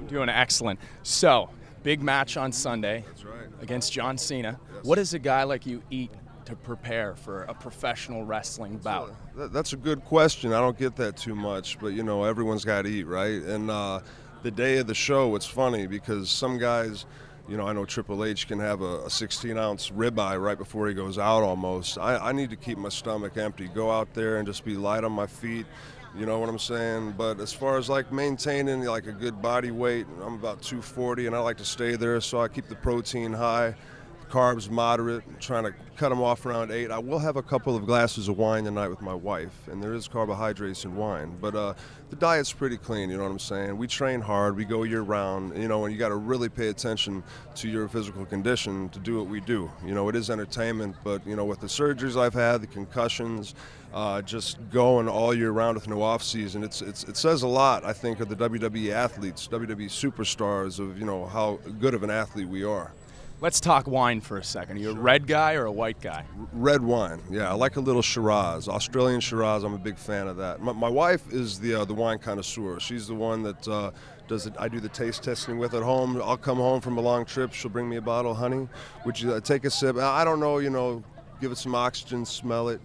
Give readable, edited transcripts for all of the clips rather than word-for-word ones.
I'm doing excellent. So, big match on Sunday. That's right. Against John Cena. Yes. What does a guy like you eat to prepare for a professional wrestling bout? That's a good question. I don't get that too much, but everyone's got to eat, right? And the day of the show, it's funny because some guys, I know Triple H can have a 16-ounce ribeye right before he goes out almost. I need to keep my stomach empty, go out there and just be light on my feet. You know what I'm saying? But as far as like maintaining like a good body weight, I'm about 240 and I like to stay there, so I keep the protein high, carbs moderate, trying to cut them off around 8. I will have a couple of glasses of wine tonight with my wife, and there is carbohydrates in wine. But the diet's pretty clean, you know what I'm saying? We train hard, we go year round, and you got to really pay attention to your physical condition to do what we do. It is entertainment, but with the surgeries I've had, the concussions, just going all year round with no off season, it says a lot, I think, of the WWE athletes, WWE superstars, of how good of an athlete we are. Let's talk wine for a second. Are you a red guy or a white guy? Red wine, yeah. I like a little Shiraz, Australian Shiraz. I'm a big fan of that. My wife is the wine connoisseur. She's the one that does it. I do the taste testing with at home. I'll come home from a long trip. She'll bring me a bottle of honey. Would you take a sip? I don't know. Give it some oxygen, smell it.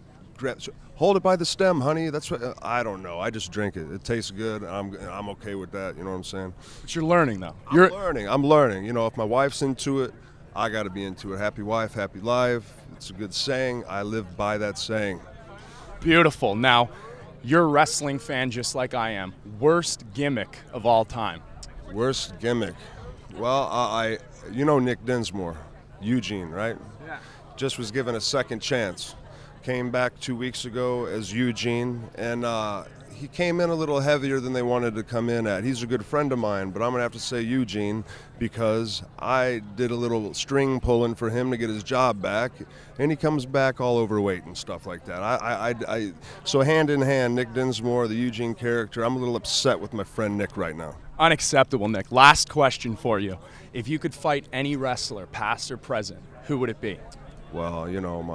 Hold it by the stem, honey. That's what I don't know. I just drink it. It tastes good. I'm okay with that. You know what I'm saying? But you're learning though. I'm learning. If my wife's into it, I got to be into it. Happy wife, happy life. It's a good saying. I live by that saying. Beautiful. Now, you're a wrestling fan just like I am. Worst gimmick of all time? Worst gimmick? Well, Nick Dunsmore, Eugene, right? Yeah. Just was given a second chance. Came back 2 weeks ago as Eugene, and he came in a little heavier than they wanted to come in at. He's a good friend of mine, but I'm going to have to say Eugene because I did a little string pulling for him to get his job back, and he comes back all overweight and stuff like that. So hand in hand, Nick Dunsmore, the Eugene character, I'm a little upset with my friend Nick right now. Unacceptable, Nick. Last question for you. If you could fight any wrestler, past or present, who would it be? Well,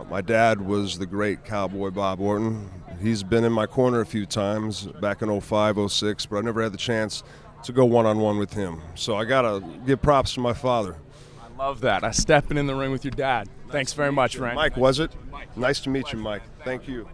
my dad was the great Cowboy Bob Orton. He's been in my corner a few times back in 05, 06, but I never had the chance to go one-on-one with him. So I got to give props to my father. I love that. Stepping in the ring with your dad. Thanks very much, Ryan. Mike, was it? Mike. Nice to meet you, Mike. Thank you.